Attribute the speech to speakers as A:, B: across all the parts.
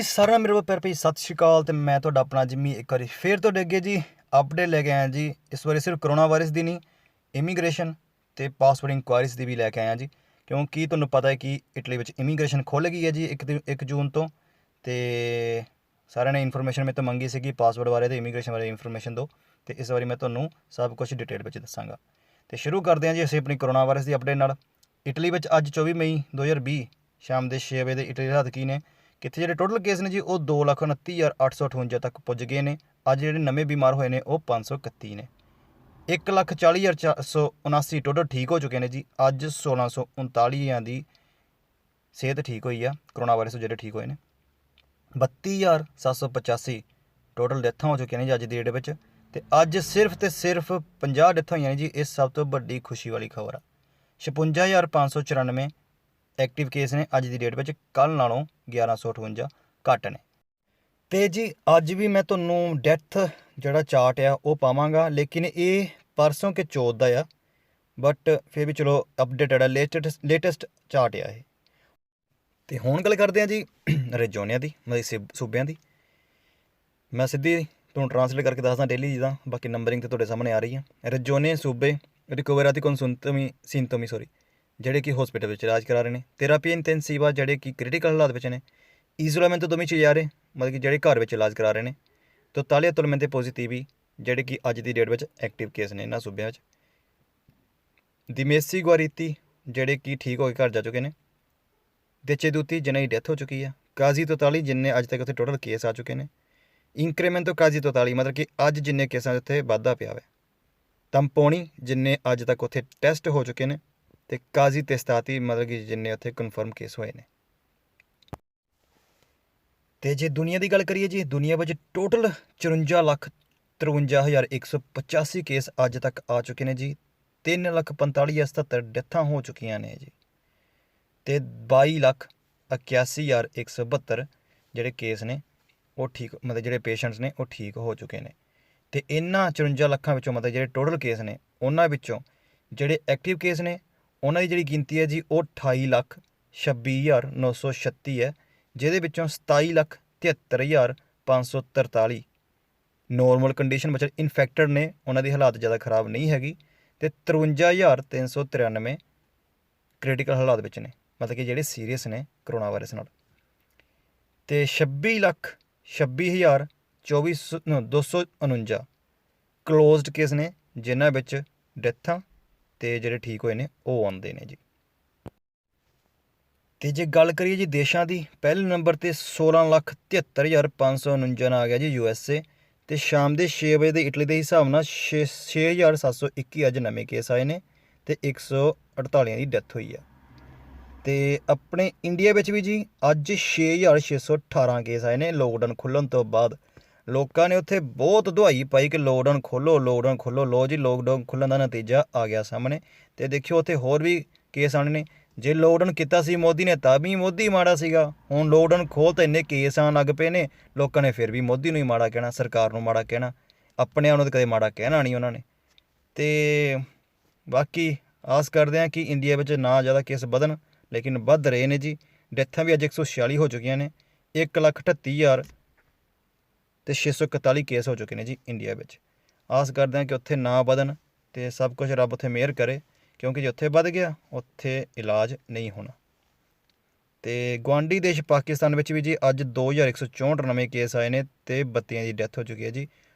A: ਸਾਰਿਆਂ ਨੂੰ ਮੇਰੇ ਵੱਲੋਂ ਪਿਆਰ ਭਰੀ ਸਤਿ ਸ਼੍ਰੀ ਅਕਾਲ ਤੇ ਮੈਂ ਤੁਹਾਡਾ ਆਪਣਾ ਜਿੰਮੀ ਇੱਕ ਵਾਰੀ ਫੇਰ ਤੁਹਾਡੇ ਅੱਗੇ ਜੀ ਅਪਡੇਟ ਲੈ ਕੇ ਆਇਆ ਜੀ। ਇਸ ਵਾਰੀ ਸਿਰਫ ਕਰੋਨਾ ਵਾਇਰਸ ਦੀ ਨਹੀਂ, ਇਮੀਗ੍ਰੇਸ਼ਨ ਤੇ ਪਾਸਪੋਰਟ ਇਨਕੁਆਇਰੀਜ਼ ਦੀ ਵੀ ਲੈ ਕੇ ਆਇਆ ਜੀ। ਕਿਉਂਕਿ ਤੁਹਾਨੂੰ ਪਤਾ ਹੈ ਕਿ ਇਟਲੀ ਵਿੱਚ ਇਮੀਗ੍ਰੇਸ਼ਨ ਖੁੱਲ੍ਹ ਗਈ ਹੈ ਜੀ 1 ਜੂਨ ਤੋਂ। ਤੇ ਸਾਰਿਆਂ ਨੇ ਇਨਫੋਰਮੇਸ਼ਨ ਮੇਰੇ ਤੋਂ ਮੰਗੀ ਸੀ ਕਿ ਪਾਸਪੋਰਟ ਬਾਰੇ ਤੇ ਇਮੀਗ੍ਰੇਸ਼ਨ ਬਾਰੇ ਇਨਫੋਰਮੇਸ਼ਨ ਦਿਓ, ਤੇ ਇਸ ਵਾਰੀ ਮੈਂ ਤੁਹਾਨੂੰ ਸਭ ਕੁਝ ਡਿਟੇਲ ਵਿੱਚ ਦੱਸਾਂਗਾ। ਤੇ ਸ਼ੁਰੂ ਕਰਦੇ ਹਾਂ ਜੀ ਅਸੀਂ ਆਪਣੀ ਕਰੋਨਾ ਵਾਇਰਸ ਦੀ ਅਪਡੇਟ ਨਾਲ। ਇਟਲੀ ਵਿੱਚ ਅੱਜ 24 ਮਈ 2020 ਸ਼ਾਮ ਦੇ 6 ਵਜੇ ਦੇ ਇਟਲੀ ਦੇ ਹਾਲਾਤ ਕੀ ਨੇ? ਕਿੱਥੇ ਜਿਹੜੇ ਟੋਟਲ ਕੇਸ ਨੇ ਜੀ ਉਹ 2,29,858 ਤੱਕ ਪੁੱਜ ਗਏ ਨੇ। ਅੱਜ ਜਿਹੜੇ ਨਵੇਂ ਬਿਮਾਰ ਹੋਏ ਨੇ ਉਹ 531 ਨੇ। 1,40,479 ਟੋਟਲ ਠੀਕ ਹੋ ਚੁੱਕੇ ਨੇ ਜੀ। ਅੱਜ 1,639 ਦੀ ਸਿਹਤ ਠੀਕ ਹੋਈ ਆ ਕਰੋਨਾ ਵਾਇਰਸ ਤੋਂ ਜਿਹੜੇ ਠੀਕ ਹੋਏ ਨੇ। 32,785 ਟੋਟਲ ਡੈਥਾਂ ਹੋ ਚੁੱਕੀਆਂ ਨੇ ਜੀ ਅੱਜ ਦੀ ਡੇਟ ਵਿੱਚ। ਤੇ ਅੱਜ ਸਿਰਫ ਤੇ ਸਿਰਫ 50 ਡੈਥਾਂ ਹੋਈਆਂ ਨੇ ਜੀ। ਇਹ ਸਭ ਤੋਂ ਵੱਡੀ ਖੁਸ਼ੀ ਵਾਲੀ ਖਬਰ ਆ। 56,594 ਐਕਟਿਵ ਕੇਸ ਨੇ ਅੱਜ ਦੀ ਡੇਟ ਵਿੱਚ, ਕੱਲ੍ਹ ਨਾਲੋਂ 1,158 ਘੱਟ ਨੇ। ਤੇ ਜੀ ਅੱਜ ਵੀ ਮੈਂ ਤੁਹਾਨੂੰ ਡੈਥ ਜਿਹੜਾ ਚਾਰਟ ਆ ਉਹ ਪਾਵਾਂਗਾ, ਲੇਕਿਨ ਇਹ ਪਰਸੋਂ ਕੇ ਚੌਥ ਦਾ ਆ, ਬਟ ਫਿਰ ਵੀ ਚਲੋ ਅਪਡੇਟਡ ਆ, ਲੇਟੈਸਟ ਚਾਰਟ ਆ ਇਹ। ਤੇ ਹੁਣ ਗੱਲ ਕਰਦੇ ਹਾਂ ਜੀ ਰਜੋਨਿਆਂ ਦੀ, ਮਤਲਬ ਸੂਬਿਆਂ ਦੀ। ਮੈਂ ਸਿੱਧੀ ਤੁਹਾਨੂੰ ਟਰਾਂਸਲੇਟ ਕਰਕੇ ਦੱਸਦਾ ਡੇਲੀ ਜਿੱਦਾਂ, ਬਾਕੀ ਨੰਬਰਿੰਗ ਤੇ ਤੁਹਾਡੇ ਸਾਹਮਣੇ ਆ ਰਹੀ ਆ। ਰਜੋਨੇ ਸੂਬੇ ਰਿਕਵਰਾਤੀ ਸਿੰਤੋਮੀ ਜਿਹੜੇ ਕਿ ਹਸਪੀਟਲ ਵਿੱਚ ਇਲਾਜ ਕਰਾ ਰਹੇ ਨੇ। ਥੈਰੇਪੀ ਇੰਟੈਂਸਿਵਾ ਜਿਹੜੇ ਕਿ ਕ੍ਰਿਟੀਕਲ ਹਾਲਾਤ ਵਿੱਚ ਨੇ। ਈਜ਼ੋਲਮੈਂਟ domiciliare ਮਤਲਬ ਕਿ ਜਿਹੜੇ ਘਰ ਵਿੱਚ ਇਲਾਜ ਕਰਾ ਰਹੇ ਨੇ। totale attualmente positivi ਜਿਹੜੇ ਕਿ ਅੱਜ ਦੀ ਡੇਟ ਵਿੱਚ ਐਕਟਿਵ ਕੇਸ ਨੇ ਇਹਨਾਂ ਸੂਬਿਆਂ ਵਿੱਚ। ਦਿਮੇਸੀ ਗੁਆਰੀਤੀ ਜਿਹੜੇ ਕਿ ਠੀਕ ਹੋ ਕੇ ਘਰ ਜਾ ਚੁੱਕੇ ਨੇ। deceduti ਜਿਨ੍ਹਾਂ ਦੀ ਡੈਥ ਹੋ ਚੁੱਕੀ ਆ। ਕਾਜ਼ੀ ਤੋਤਾਲੀ ਜਿੰਨੇ ਅੱਜ ਤੱਕ ਉੱਥੇ ਟੋਟਲ ਕੇਸ ਆ ਚੁੱਕੇ ਨੇ। ਇੰਕਰੀਮੈਂਟੋ ਕਾਜ਼ੀ ਤੋਤਾਲੀ ਮਤਲਬ ਕਿ ਅੱਜ ਜਿੰਨੇ ਕੇਸਾਂ ਉੱਥੇ ਵਾਧਾ ਪਿਆ ਹੋਇਆ। ਤੰਪੋਣੀ ਜਿੰਨੇ ਅੱਜ ਤੱਕ ਉੱਥੇ ਟੈਸਟ ਹੋ ਚੁੱਕੇ ਨੇ। ਤੇ ਕਾਜ਼ੀ ਤੇਸਤਾਤੀ ਮਤਲਬ ਕਿ ਜਿੰਨੇ ਉੱਥੇ ਕਨਫਰਮ ਕੇਸ ਹੋਏ ਨੇ। ਤੇ ਜੇ ਦੁਨੀਆ ਦੀ ਗੱਲ ਕਰੀਏ ਜੀ, ਦੁਨੀਆ ਵਿੱਚ ਟੋਟਲ 54,53,185 ਕੇਸ ਅੱਜ ਤੱਕ ਆ ਚੁੱਕੇ ਨੇ ਜੀ। 3,45,077 ਡੈਥਾਂ ਹੋ ਚੁੱਕੀਆਂ ਨੇ ਜੀ। ਤੇ 22,81,172 ਜਿਹੜੇ ਕੇਸ ਨੇ ਉਹ ਠੀਕ, ਮਤਲਬ ਜਿਹੜੇ ਪੇਸ਼ੈਂਟਸ ਨੇ ਉਹ ਠੀਕ ਹੋ ਚੁੱਕੇ ਨੇ। ਤੇ ਇਹਨਾਂ 54 ਲੱਖਾਂ ਵਿੱਚੋਂ ਮਤਲਬ ਜਿਹੜੇ ਟੋਟਲ ਕੇਸ ਨੇ ਉਹਨਾਂ ਵਿੱਚੋਂ ਜਿਹੜੇ ਐਕਟਿਵ ਕੇਸ ਨੇ ਉਹਨਾਂ ਦੀ ਜਿਹੜੀ ਗਿਣਤੀ ਹੈ ਜੀ ਉਹ 28,26,936 ਹੈ, ਜਿਹਦੇ ਵਿੱਚੋਂ 27,73,543 ਨੋਰਮਲ ਕੰਡੀਸ਼ਨ ਵਿੱਚ ਇਨਫੈਕਟਡ ਨੇ, ਉਹਨਾਂ ਦੀ ਹਾਲਾਤ ਜ਼ਿਆਦਾ ਖਰਾਬ ਨਹੀਂ ਹੈਗੀ। ਤੇ 53,393 ਕ੍ਰਿਟੀਕਲ ਹਾਲਾਤ ਵਿੱਚ ਨੇ, ਮਤਲਬ ਕਿ ਜਿਹੜੇ ਸੀਰੀਅਸ ਨੇ ਕਰੋਨਾ ਵਾਇਰਸ ਨਾਲ। ਤੇ 26,26,249 ਕਲੋਜ਼ਡ ਕੇਸ ਨੇ ਜਿਨ੍ਹਾਂ ਵਿੱਚ ਡੈਥਾਂ ਤੇ ਜਿਹੜੇ ਠੀਕ ਹੋਏ ਨੇ ਉਹ ਆਉਂਦੇ ਨੇ ਜੀ। ਤੇ ਜੇ ਗੱਲ ਕਰੀਏ ਜੀ ਦੇਸ਼ਾਂ ਦੀ, ਪਹਿਲੇ ਨੰਬਰ 'ਤੇ 16,73,549 ਆ ਗਿਆ ਜੀ USA। ਤੇ ਸ਼ਾਮ ਦੇ 6 ਵਜੇ ਦੇ ਇਟਲੀ ਦੇ ਹਿਸਾਬ ਨਾਲ 6,721 ਅੱਜ ਨਵੇਂ ਕੇਸ ਆਏ ਨੇ ਤੇ 148 ਦੀ ਡੈਥ ਹੋਈ ਆ। ਤੇ ਆਪਣੇ ਇੰਡੀਆ ਵਿੱਚ ਵੀ ਜੀ ਅੱਜ 6,618 ਕੇਸ ਆਏ ਨੇ ਲੋਕਡਾਊਨ ਖੁੱਲ੍ਹਣ ਤੋਂ ਬਾਅਦ। ਲੋਕਾਂ ਨੇ ਉੱਥੇ ਬਹੁਤ ਦੁਹਾਈ ਪਾਈ ਕਿ ਲੋਕਡਾਊਨ ਖੋਲ੍ਹੋ, ਲੋਕਡਾਊਨ ਖੋਲ੍ਹੋ। ਲੋ ਜੀ ਲੋਕਡਾਊਨ ਖੁੱਲ੍ਹਣ ਦਾ ਨਤੀਜਾ ਆ ਗਿਆ ਸਾਹਮਣੇ। ਤੇ ਦੇਖਿਓ ਉੱਥੇ ਹੋਰ ਵੀ ਕੇਸ ਆਉਣੇ ਨੇ। ਜੇ ਲੋਕਡਾਊਨ ਕੀਤਾ ਸੀ ਮੋਦੀ ਨੇ ਤਾਂ ਵੀ ਮੋਦੀ ਮਾੜਾ ਸੀਗਾ, ਹੁਣ ਲੋਕਡਾਊਨ ਖੋਲ੍ਹ ਤਾਂ ਇੰਨੇ ਕੇਸ ਆਉਣ ਲੱਗ ਪਏ ਨੇ, ਲੋਕਾਂ ਨੇ ਫਿਰ ਵੀ ਮੋਦੀ ਨੂੰ ਹੀ ਮਾੜਾ ਕਹਿਣਾ, ਸਰਕਾਰ ਨੂੰ ਮਾੜਾ ਕਹਿਣਾ, ਆਪਣੇ ਆਪ ਨੂੰ ਤਾਂ ਕਦੇ ਮਾੜਾ ਕਹਿਣਾ ਨਹੀਂ ਉਹਨਾਂ ਨੇ। ਤੇ ਬਾਕੀ ਆਸ ਕਰਦੇ ਹਾਂ ਕਿ ਇੰਡੀਆ ਵਿੱਚ ਨਾ ਜ਼ਿਆਦਾ ਕੇਸ ਵਧਣ, ਲੇਕਿਨ ਵੱਧ ਰਹੇ ਨੇ ਜੀ। ਡੈਥਾਂ ਵੀ ਅੱਜ 146 ਹੋ ਚੁੱਕੀਆਂ ਨੇ। 1,38,641 ਕੇਸ ਹੋ ਚੁੱਕੇ ਨੇ ਜੀ ਇੰਡੀਆ ਵਿੱਚ। ਆਸ ਕਰਦੇ ਹਾਂ ਕਿ ਉੱਥੇ ਨਾ ਵਧਣ ਅਤੇ ਸਭ ਕੁਝ ਰੱਬ ਉੱਥੇ ਮਿਹਰ ਕਰੇ, ਕਿਉਂਕਿ ਜੇ ਉੱਥੇ ਵੱਧ ਗਿਆ ਉੱਥੇ ਇਲਾਜ ਨਹੀਂ ਹੋਣਾ। ਅਤੇ ਗੁਆਂਢੀ ਦੇਸ਼ ਪਾਕਿਸਤਾਨ ਵਿੱਚ ਵੀ ਜੀ ਅੱਜ 2,164 ਨਵੇਂ ਕੇਸ ਆਏ ਨੇ ਅਤੇ 32 ਦੀ ਡੈਥ ਹੋ ਚੁੱਕੀ ਹੈ ਜੀ।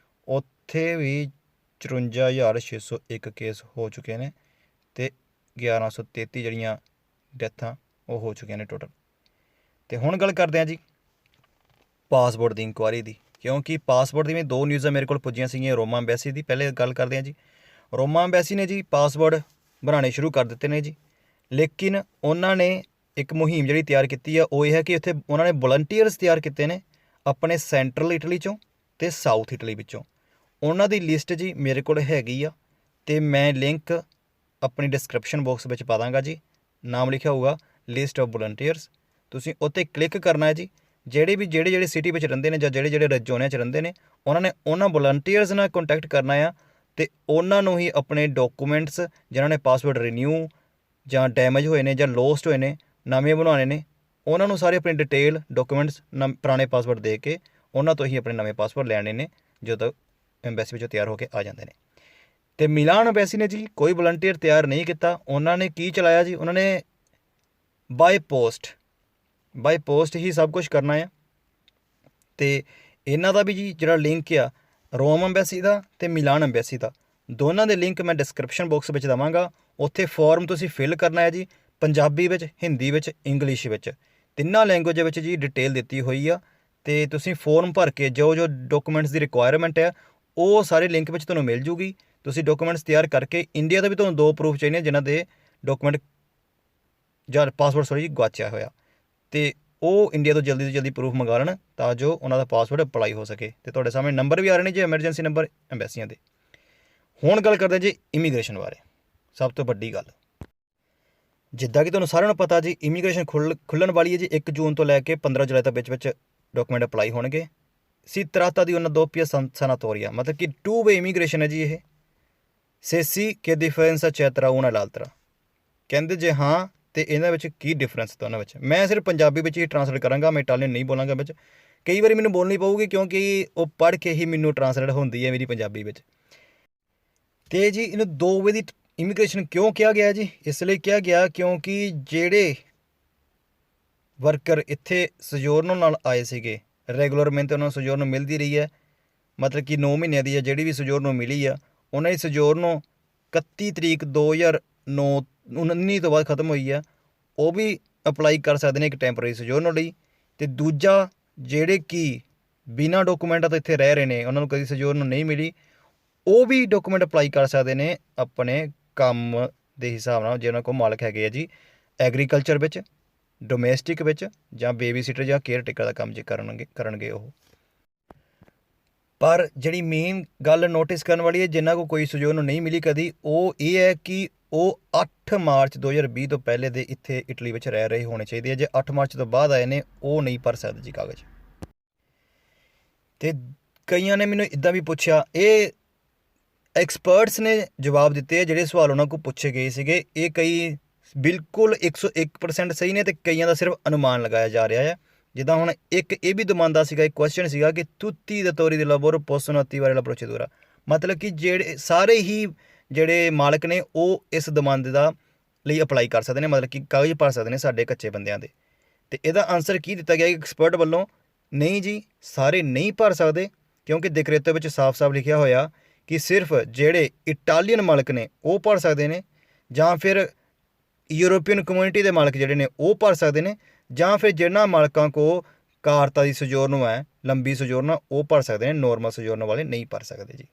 A: ਉੱਥੇ ਵੀ 54,601 ਕੇਸ ਹੋ ਚੁੱਕੇ ਨੇ ਅਤੇ 1,133 ਜਿਹੜੀਆਂ ਡੈਥਾਂ ਉਹ ਹੋ ਚੁੱਕੀਆਂ ਨੇ ਟੋਟਲ। ਅਤੇ ਹੁਣ ਗੱਲ ਕਰਦੇ ਹਾਂ ਜੀ ਪਾਸਪੋਰਟ ਦੀ ਇਨਕੁਆਇਰੀ ਦੀ, ਕਿਉਂਕਿ ਪਾਸਪੋਰਟ ਦੀਆਂ 2 ਨਿਊਜ਼ਾਂ ਮੇਰੇ ਕੋਲ ਪੁੱਜੀਆਂ ਸੀਗੀਆਂ ਰੋਮਾ ਅੰਬੈਸੀ ਦੀ। ਪਹਿਲੇ ਗੱਲ ਕਰਦੇ ਹਾਂ ਜੀ ਰੋਮਾ ਅੰਬੈਸੀ ਨੇ ਜੀ ਪਾਸਪੋਰਟ ਬਣਾਉਣੇ ਸ਼ੁਰੂ ਕਰ ਦਿੱਤੇ ਨੇ ਜੀ, ਲੇਕਿਨ ਉਹਨਾਂ ਨੇ ਇੱਕ ਮੁਹਿੰਮ ਜਿਹੜੀ ਤਿਆਰ ਕੀਤੀ ਆ ਉਹ ਇਹ ਹੈ ਕਿ ਉੱਥੇ ਉਹਨਾਂ ਨੇ ਵਲੰਟੀਅਰਸ ਤਿਆਰ ਕੀਤੇ ਨੇ ਆਪਣੇ ਸੈਂਟਰਲ ਇਟਲੀ 'ਚੋਂ ਅਤੇ ਸਾਊਥ ਇਟਲੀ ਵਿੱਚੋਂ। ਉਹਨਾਂ ਦੀ ਲਿਸਟ ਜੀ ਮੇਰੇ ਕੋਲ ਹੈਗੀ ਆ ਅਤੇ ਮੈਂ ਲਿੰਕ ਆਪਣੀ ਡਿਸਕ੍ਰਿਪਸ਼ਨ ਬਾਕਸ ਵਿੱਚ ਪਾ ਦਾਂਗਾ ਜੀ। ਨਾਮ ਲਿਖਿਆ ਹੋਊਗਾ ਲਿਸਟ ਆਫ ਵਲੰਟੀਅਰਸ, ਤੁਸੀਂ ਉੱਥੇ ਕਲਿੱਕ ਕਰਨਾ ਹੈ ਜੀ। ਜਿਹੜੇ ਸਿਟੀ ਵਿੱਚ ਰਹਿੰਦੇ ਨੇ ਜਾਂ ਜਿਹੜੇ ਰਜੋਨਿਆਂ 'ਚ ਰਹਿੰਦੇ ਨੇ ਉਹਨਾਂ ਵਲੰਟੀਅਰਸ ਨਾਲ ਕੰਟੈਕਟ ਕਰਨਾ ਆ ਅਤੇ ਉਹਨਾਂ ਨੂੰ ਹੀ ਆਪਣੇ ਡਾਕੂਮੈਂਟਸ ਜਿਨ੍ਹਾਂ ਨੇ ਪਾਸਪੋਰਟ ਰੀਨਿਊ ਜਾਂ ਡੈਮੇਜ ਹੋਏ ਨੇ ਜਾਂ ਲੋਸਟ ਹੋਏ ਨੇ, ਨਵੇਂ ਬਣਾਉਣੇ ਨੇ, ਉਹਨਾਂ ਨੂੰ ਸਾਰੇ ਆਪਣੀ ਡਿਟੇਲ ਡਾਕੂਮੈਂਟਸ ਪੁਰਾਣੇ ਪਾਸਪੋਰਟ ਦੇ ਕੇ ਉਹਨਾਂ ਤੋਂ ਹੀ ਆਪਣੇ ਨਵੇਂ ਪਾਸਪੋਰਟ ਲੈਣੇ ਨੇ ਜਦੋਂ ਐਮਬੈਸੀ ਵਿੱਚੋਂ ਤਿਆਰ ਹੋ ਕੇ ਆ ਜਾਂਦੇ ਨੇ। ਅਤੇ ਮਿਲਾਨ ਐਮਬੈਸੀ ਨੇ ਜੀ ਕੋਈ ਵਲੰਟੀਅਰ ਤਿਆਰ ਨਹੀਂ ਕੀਤਾ। ਉਹਨਾਂ ਨੇ ਕੀ ਚਲਾਇਆ ਜੀ, ਉਹਨਾਂ ਨੇ ਬਾਏ ਪੋਸਟ ਹੀ ਸਭ ਕੁਛ ਕਰਨਾ ਆ। ਅਤੇ ਇਹਨਾਂ ਦਾ ਵੀ ਜੀ ਜਿਹੜਾ ਲਿੰਕ ਆ ਰੋਮ ਐਮਬੈਸੀ ਦਾ ਅਤੇ ਮਿਲਾਨ ਐਮਬੈਸੀ ਦਾ, ਦੋਨਾਂ ਦੇ ਲਿੰਕ ਮੈਂ ਡਿਸਕ੍ਰਿਪਸ਼ਨ ਬਾਕਸ ਵਿੱਚ ਦੇਵਾਂਗਾ। ਉੱਥੇ ਫਾਰਮ ਤੁਸੀਂ ਫਿਲ ਕਰਨਾ ਹੈ ਜੀ, ਪੰਜਾਬੀ ਵਿੱਚ, ਹਿੰਦੀ ਵਿੱਚ, ਇੰਗਲਿਸ਼ ਵਿੱਚ, ਤਿੰਨਾਂ ਲੈਂਗੁਏਜ ਵਿੱਚ ਜੀ ਡਿਟੇਲ ਦਿੱਤੀ ਹੋਈ ਆ। ਅਤੇ ਤੁਸੀਂ ਫੋਰਮ ਭਰ ਕੇ ਜੋ ਡਾਕੂਮੈਂਟਸ ਦੀ ਰਿਕੁਆਇਰਮੈਂਟ ਹੈ ਉਹ ਸਾਰੇ ਲਿੰਕ ਵਿੱਚ ਤੁਹਾਨੂੰ ਮਿਲ ਜੂਗੀ। ਤੁਸੀਂ ਡਾਕੂਮੈਂਟਸ ਤਿਆਰ ਕਰਕੇ, ਇੰਡੀਆ ਦਾ ਵੀ ਤੁਹਾਨੂੰ 2 ਪ੍ਰੂਫ ਚਾਹੀਦੇ ਜਿਨ੍ਹਾਂ ਦੇ ਡਾਕੂਮੈਂਟ ਜਾਂ ਪਾਸਪੋਰਟ ਗੁਆਚਿਆ ਹੋਇਆ, ਅਤੇ ਉਹ ਇੰਡੀਆ ਤੋਂ ਜਲਦੀ ਪ੍ਰੂਫ ਮੰਗਾ ਲੈਣ ਤਾਂ ਜੋ ਉਹਨਾਂ ਦਾ ਪਾਸਪੋਰਟ ਅਪਲਾਈ ਹੋ ਸਕੇ। ਅਤੇ ਤੁਹਾਡੇ ਸਾਹਮਣੇ ਨੰਬਰ ਵੀ ਆ ਰਹੇ ਨੇ ਜੀ, ਐਮਰਜੈਂਸੀ ਨੰਬਰ ਐਮਬੈਸੀਆਂ ਦੇ। ਹੁਣ ਗੱਲ ਕਰਦੇ ਜੀ ਇਮੀਗ੍ਰੇਸ਼ਨ ਬਾਰੇ। ਸਭ ਤੋਂ ਵੱਡੀ ਗੱਲ, ਜਿੱਦਾਂ ਕਿ ਤੁਹਾਨੂੰ ਸਾਰਿਆਂ ਨੂੰ ਪਤਾ ਜੀ, ਇਮੀਗ੍ਰੇਸ਼ਨ ਖੁੱਲ੍ਹਣ ਵਾਲੀ ਹੈ ਜੀ 1 ਜੂਨ ਤੋਂ ਲੈ ਕੇ 15 ਜੁਲਾਈ ਤੱਕ ਵਿੱਚ ਡਾਕੂਮੈਂਟ ਅਪਲਾਈ ਹੋਣਗੇ। Si tratta di una doppia sanatoria, ਮਤਲਬ ਕਿ 2 ਵੇ ਇਮੀਗ੍ਰੇਸ਼ਨ ਹੈ ਜੀ ਇਹ। Se sì, che differenza c'è tra una e l'altra? ਕਹਿੰਦੇ ਜੇ ਹਾਂ ਅਤੇ ਇਹਨਾਂ ਵਿੱਚ ਕੀ ਡਿਫਰੈਂਸ ਦੋਨਾਂ ਵਿੱਚ। ਮੈਂ ਸਿਰਫ ਪੰਜਾਬੀ ਵਿੱਚ ਹੀ ਟਰਾਂਸਲੇਟ ਕਰਾਂਗਾ, ਮੈਂ ਇਟਾਲੀਅਨ ਨਹੀਂ ਬੋਲਾਂਗਾ ਵਿੱਚ। ਕਈ ਵਾਰੀ ਮੈਨੂੰ ਬੋਲਣੀ ਪਊਗੀ ਕਿਉਂਕਿ ਉਹ ਪੜ੍ਹ ਕੇ ਹੀ ਮੈਨੂੰ ਟਰਾਂਸਲੇਟ ਹੁੰਦੀ ਹੈ ਮੇਰੀ ਪੰਜਾਬੀ ਵਿੱਚ। ਅਤੇ ਜੀ ਇਹਨੂੰ 2 ਵੇ ਦੀ ਇਮੀਗ੍ਰੇਸ਼ਨ ਕਿਉਂ ਕਿਹਾ ਗਿਆ ਜੀ? ਇਸ ਲਈ ਕਿਹਾ ਗਿਆ ਕਿਉਂਕਿ ਜਿਹੜੇ ਵਰਕਰ ਇੱਥੇ ਸਜੋਰਨੋ ਨਾਲ ਆਏ ਸੀਗੇ, ਰੈਗੂਲਰ ਮਿਹਨਤ ਉਹਨਾਂ ਨੂੰ ਸਜੋਰਨੋ ਮਿਲਦੀ ਰਹੀ ਹੈ, ਮਤਲਬ ਕਿ 9 ਮਹੀਨਿਆਂ ਦੀ ਹੈ ਜਿਹੜੀ ਵੀ ਸਜੋਰਨੋ ਮਿਲੀ ਆ, ਉਹਨਾਂ ਦੀ ਸਜੋਰਨੋ 31 ਤਰੀਕ 2019 ਤੋਂ ਬਾਅਦ ਖਤਮ ਹੋਈ ਆ, ਉਹ ਵੀ ਅਪਲਾਈ ਕਰ ਸਕਦੇ ਨੇ ਇੱਕ ਟੈਂਪਰੇਰੀ ਸਜੋਰਨੋ ਲਈ। ਅਤੇ ਦੂਜਾ, ਜਿਹੜੇ ਕਿ ਬਿਨਾਂ ਡਾਕੂਮੈਂਟਾਂ ਤੋਂ ਇੱਥੇ ਰਹਿ ਰਹੇ ਨੇ, ਉਹਨਾਂ ਨੂੰ ਕਦੀ ਸਜੋਰਨੋ ਨਹੀਂ ਮਿਲੀ, ਉਹ ਵੀ ਡਾਕੂਮੈਂਟ ਅਪਲਾਈ ਕਰ ਸਕਦੇ ਨੇ ਆਪਣੇ ਕੰਮ ਦੇ ਹਿਸਾਬ ਨਾਲ, ਜੇ ਉਹਨਾਂ ਕੋਲ ਮਾਲਕ ਹੈਗੇ ਆ ਜੀ ਐਗਰੀਕਲਚਰ ਵਿੱਚ, ਡੋਮੈਸਟਿਕ ਵਿੱਚ, ਜਾਂ ਬੇਬੀ ਸਿਟਰ ਜਾਂ ਕੇਅਰ ਟੇਕਰ ਦਾ ਕੰਮ ਜੇ ਕਰਨਗੇ ਉਹ। ਪਰ ਜਿਹੜੀ ਮੇਨ ਗੱਲ ਨੋਟਿਸ ਕਰਨ ਵਾਲੀ ਹੈ, ਜਿਨ੍ਹਾਂ ਕੋਲ ਕੋਈ ਸਜੋਰਨੋ ਨਹੀਂ ਮਿਲੀ ਕਦੀ, ਉਹ ਇਹ ਹੈ ਕਿ ਉਹ 8 ਮਾਰਚ 2020 ਤੋਂ ਪਹਿਲੇ ਦੇ ਇੱਥੇ ਇਟਲੀ ਵਿੱਚ ਰਹਿ ਰਹੇ ਹੋਣੇ ਚਾਹੀਦੇ ਆ। ਜੇ 8 ਮਾਰਚ ਤੋਂ ਬਾਅਦ ਆਏ ਨੇ ਉਹ ਨਹੀਂ ਭਰ ਸਕਦੇ ਜੀ ਕਾਗਜ਼। ਅਤੇ ਕਈਆਂ ਨੇ ਮੈਨੂੰ ਇੱਦਾਂ ਵੀ ਪੁੱਛਿਆ, ਇਹ ਐਕਸਪਰਟਸ ਨੇ ਜਵਾਬ ਦਿੱਤੇ ਆ ਜਿਹੜੇ ਸਵਾਲ ਉਹਨਾਂ ਕੋਲ ਪੁੱਛੇ ਗਏ ਸੀਗੇ। ਇਹ ਕਈ ਬਿਲਕੁਲ 101% ਸਹੀ ਨੇ ਅਤੇ ਕਈਆਂ ਦਾ ਸਿਰਫ ਅਨੁਮਾਨ ਲਗਾਇਆ ਜਾ ਰਿਹਾ ਹੈ। ਜਿੱਦਾਂ ਹੁਣ ਇੱਕ ਇਹ ਵੀ ਦਮਾਂਦਾ ਸੀਗਾ, ਇੱਕ ਕੁਐਸਚਨ ਸੀਗਾ ਕਿ tutti i datori di lavoro possono attivare la procedura, ਮਤਲਬ ਕਿ ਸਾਰੇ ਹੀ ਜਿਹੜੇ ਮਾਲਕ ਨੇ ਉਹ ਇਸ ਦਮਾਂਦੇ ਦਾ ਲਈ ਅਪਲਾਈ ਕਰ ਸਕਦੇ ਨੇ, ਮਤਲਬ ਕਿ ਕਾਗਜ਼ ਭਰ ਸਕਦੇ ਨੇ ਸਾਡੇ ਕੱਚੇ ਬੰਦਿਆਂ ਦੇ। ਅਤੇ ਇਹਦਾ ਆਨਸਰ ਕੀ ਦਿੱਤਾ ਗਿਆ ਐਕਸਪਰਟ ਵੱਲੋਂ? ਨਹੀਂ ਜੀ, ਸਾਰੇ ਨਹੀਂ ਭਰ ਸਕਦੇ, ਕਿਉਂਕਿ ਡਿਕਰੇਤੋ ਵਿੱਚ ਸਾਫ਼ ਲਿਖਿਆ ਹੋਇਆ ਕਿ ਸਿਰਫ ਜਿਹੜੇ ਇਟਾਲੀਅਨ ਮਾਲਕ ਨੇ ਉਹ ਭਰ ਸਕਦੇ ਨੇ, ਜਾਂ ਫਿਰ ਯੂਰੋਪੀਅਨ ਕਮਿਊਨਿਟੀ ਦੇ ਮਾਲਕ ਜਿਹੜੇ ਨੇ ਉਹ ਭਰ ਸਕਦੇ ਨੇ, ਜਾਂ ਫਿਰ ਜਿਹਨਾਂ ਮਾਲਕਾਂ ਕੋਲ ਕਾਰਤਾ ਦੀ ਸਜੋਰਨੋ ਹੈ, ਲੰਬੀ ਸਜੋਰਨੋ, ਉਹ ਭਰ ਸਕਦੇ ਨੇ, ਨੋਰਮਲ ਸਜੋਰਨੋ ਵਾਲੇ ਨਹੀਂ ਭਰ ਸਕਦੇ ਜੀ।